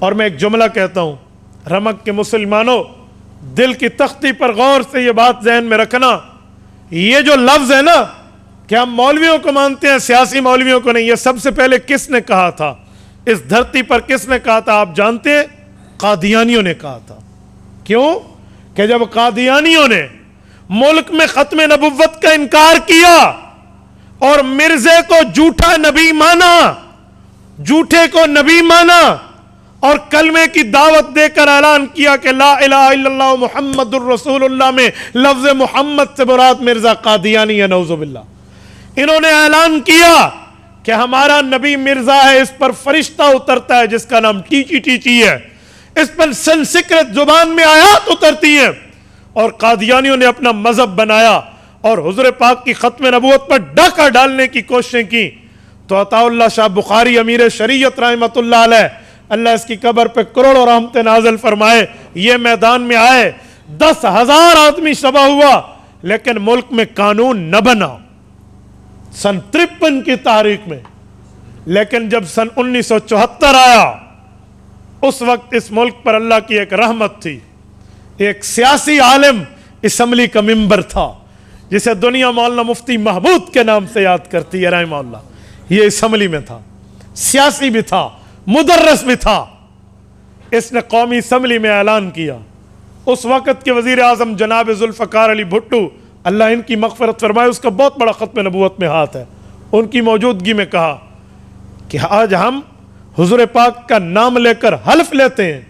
اور میں ایک جملہ کہتا ہوں، رمک کے مسلمانوں، دل کی تختی پر غور سے یہ بات ذہن میں رکھنا، یہ جو لفظ ہے نا کہ ہم مولویوں کو مانتے ہیں، سیاسی مولویوں کو نہیں، یہ سب سے پہلے کس نے کہا تھا؟ اس دھرتی پر کس نے کہا تھا آپ جانتے ہیں؟ قادیانیوں نے کہا تھا۔ کیوں؟ کہ جب قادیانیوں نے ملک میں ختم نبوت کا انکار کیا اور مرزے کو جھوٹا نبی مانا، جھوٹے کو نبی مانا، اور کلمے کی دعوت دے کر اعلان کیا کہ لا الہ الا اللہ محمد الرسول اللہ میں لفظ محمد سے مراد مرزا قادیانی ہے، نعوذ باللہ۔ انہوں نے اعلان کیا کہ ہمارا نبی مرزا ہے، اس پر فرشتہ اترتا ہے جس کا نام ٹیچی ٹیچی ہے، اس پر سنسکرت زبان میں آیات اترتی ہیں، اور قادیانیوں نے اپنا مذہب بنایا اور حضور پاک کی ختم نبوت پر ڈاکہ ڈالنے کی کوششیں کی۔ تو عطا اللہ شاہ بخاری امیر شریعت رحمۃ اللہ علیہ، اللہ اس کی قبر پہ کروڑوں رحمتیں نازل فرمائے، یہ میدان میں آئے، 10,000 آدمی شبہ ہوا، لیکن ملک میں قانون نہ بنا سن 53 کی تاریخ میں۔ لیکن جب سن 1974 آیا، اس وقت اس ملک پر اللہ کی ایک رحمت تھی، ایک سیاسی عالم اسمبلی کا ممبر تھا جسے دنیا مولانا مفتی محمود کے نام سے یاد کرتی ہے رحمہ اللہ، یہ اسمبلی میں تھا، سیاسی بھی تھا، مدرس بھی تھا۔ اس نے قومی اسمبلی میں اعلان کیا، اس وقت کے وزیر اعظم جناب ذوالفقار علی بھٹو، اللہ ان کی مغفرت فرمائے، اس کا بہت بڑا ختم نبوت میں ہاتھ ہے، ان کی موجودگی میں کہا کہ آج ہم حضور پاک کا نام لے کر حلف لیتے ہیں،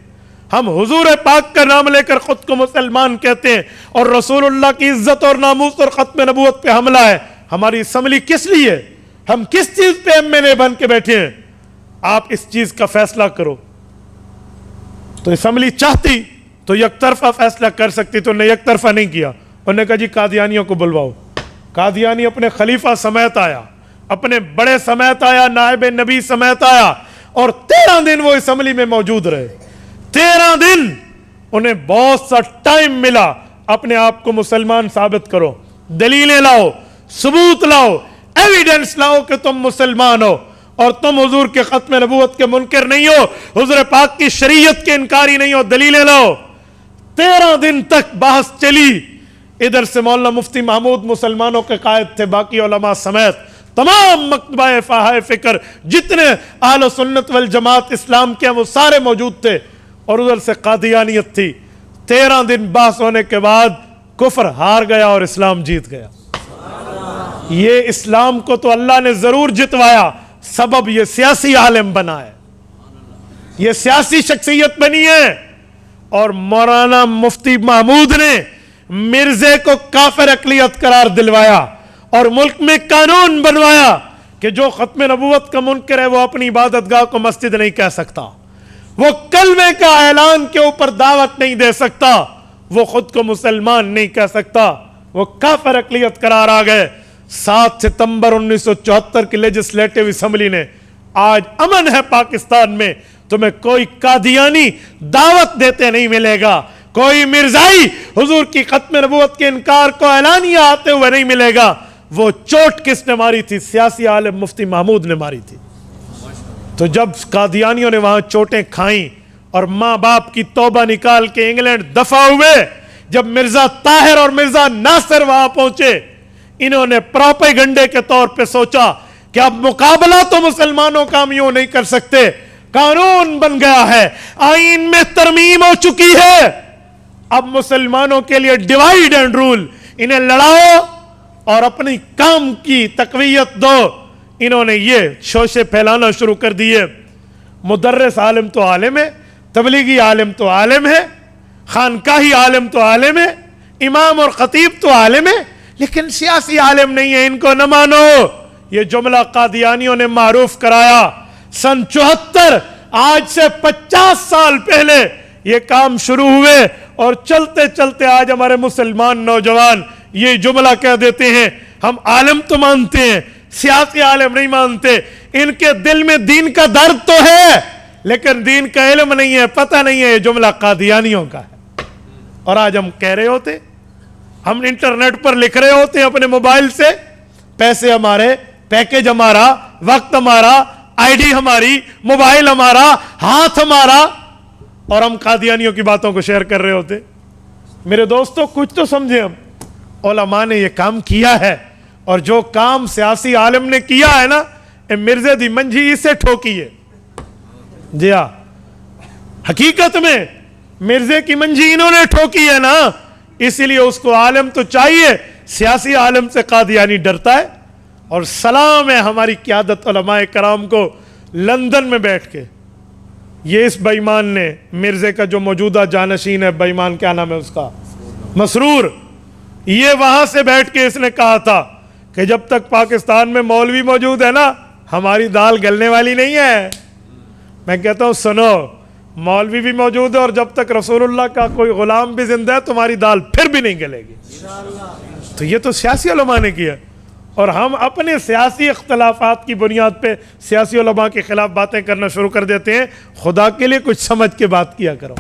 ہم حضور پاک کا نام لے کر خود کو مسلمان کہتے ہیں، اور رسول اللہ کی عزت اور ناموس اور ختم نبوت پہ حملہ ہے، ہماری اسمبلی کس لیے؟ ہم کس چیز پہ MLA بن کے بیٹھے ہیں؟ آپ اس چیز کا فیصلہ کرو۔ تو اسمبلی چاہتی تو یک طرفہ فیصلہ کر سکتی، تو نے یک طرفہ نہیں کیا، انہوں نے کہا جی قادیانیوں کو بلواؤ۔ قادیانی اپنے خلیفہ سمیت آیا، اپنے بڑے سمیت آیا، نائب نبی سمیت آیا، اور 13 دن وہ اسمبلی میں موجود رہے۔ 13 دن انہیں بہت سا ٹائم ملا، اپنے آپ کو مسلمان ثابت کرو، دلیلیں لاؤ، ثبوت لاؤ، ایویڈنس لاؤ کہ تم مسلمان ہو اور تم حضور کے ختم نبوت کے منکر نہیں ہو، حضور پاک کی شریعت کے انکاری نہیں ہو، دلیلیں لاؤ۔ 13 دن تک بحث چلی۔ ادھر سے مولانا مفتی محمود مسلمانوں کے قائد تھے، باقی علماء سمیت تمام مکتبہ فقہ فکر جتنے اہل سنت والجماعت اسلام کے ہیں وہ سارے موجود تھے، اور ادھر سے قادیانیت تھی۔ 13 دن بحث ہونے کے بعد کفر ہار گیا اور اسلام جیت گیا۔ یہ اسلام کو تو اللہ نے ضرور جتوایا، سبب یہ سیاسی عالم بنا ہے، یہ سیاسی شخصیت بنی ہے، اور مولانا مفتی محمود نے مرزے کو کافر اقلیت قرار دلوایا اور ملک میں قانون بنوایا کہ جو ختم نبوت کا منکر ہے وہ اپنی عبادت گاہ کو مسجد نہیں کہہ سکتا، وہ کلمے کا اعلان کے اوپر دعوت نہیں دے سکتا، وہ خود کو مسلمان نہیں کہہ سکتا، وہ کافر اقلیت قرار آ گئے۔ 7 ستمبر 1974 کی لیجسلیٹو اسمبلی نے، آج امن ہے پاکستان میں، تمہیں کوئی قادیانی دعوت دیتے نہیں ملے گا، کوئی مرزائی حضور کی ختم نبوت کے انکار کو اعلانیہ آتے ہوئے نہیں ملے گا۔ وہ چوٹ کس نے ماری تھی؟ سیاسی عالم مفتی محمود نے ماری تھی۔ تو جب قادیانیوں نے وہاں چوٹیں کھائیں اور ماں باپ کی توبہ نکال کے انگلینڈ دفع ہوئے، جب مرزا طاہر اور مرزا ناصر وہاں پہنچے، انہوں نے پروپیگنڈے کے طور پہ سوچا کہ اب مقابلہ تو مسلمانوں کا ہم یوں نہیں کر سکتے، قانون بن گیا ہے، آئین میں ترمیم ہو چکی ہے، اب مسلمانوں کے لیے ڈیوائیڈ اینڈ رول، انہیں لڑاؤ اور اپنی کام کی تقویت دو۔ انہوں نے یہ شوشے پھیلانا شروع کر دیے۔ مدرس عالم تو عالم ہے، تبلیغی عالم تو عالم ہے، خانقاہی عالم تو عالم ہے، امام اور خطیب تو عالم ہے، لیکن سیاسی عالم نہیں ہے، ان کو نہ مانو۔ یہ جملہ قادیانیوں نے معروف کرایا۔ سن 74، آج سے 50 سال پہلے یہ کام شروع ہوئے، اور چلتے چلتے آج ہمارے مسلمان نوجوان یہ جملہ کہہ دیتے ہیں، ہم عالم تو مانتے ہیں، سیاسی عالم نہیں مانتے۔ ان کے دل میں دین کا درد تو ہے، لیکن دین کا علم نہیں ہے، پتہ نہیں ہے یہ جملہ قادیانیوں کا ہے۔ اور آج ہم کہہ رہے ہوتے، ہم انٹرنیٹ پر لکھ رہے ہوتے ہیں اپنے موبائل سے، پیسے ہمارے، پیکج ہمارا، وقت ہمارا، ID ہماری، موبائل ہمارا، ہاتھ ہمارا، اور ہم قادیانیوں کی باتوں کو شیئر کر رہے ہوتے. میرے دوستوں کچھ تو سمجھیں ہم. علماء نے یہ کام کیا ہے, اور جو کام سیاسی عالم نے کیا ہے نا, مرزے دی منجھی اسے ٹھوکی ہے. جی ہاں, حقیقت میں مرزے کی منجھی انہوں نے ٹھوکی ہے نا, اسی لیے اس کو عالم تو چاہیے. سیاسی عالم سے قادیانی ڈرتا ہے. اور سلام ہے ہماری قیادت علماء کرام کو لندن میں بیٹھ کے. یہ اس بے ایمان نے, مرزے کا جو موجودہ جانشین ہے, بے ایمان کیا نام ہے اس کا, مسرور, یہ وہاں سے بیٹھ کے اس نے کہا تھا کہ جب تک پاکستان میں مولوی موجود ہے نا, ہماری دال گلنے والی نہیں ہے. میں کہتا ہوں سنو, مولوی بھی موجود ہے, اور جب تک رسول اللہ کا کوئی غلام بھی زندہ ہے تمہاری دال پھر بھی نہیں گلے گی. تو یہ تو سیاسی علماء نے کیا, اور ہم اپنے سیاسی اختلافات کی بنیاد پہ سیاسی علماء کے خلاف باتیں کرنا شروع کر دیتے ہیں. خدا کے لیے کچھ سمجھ کے بات کیا کرو.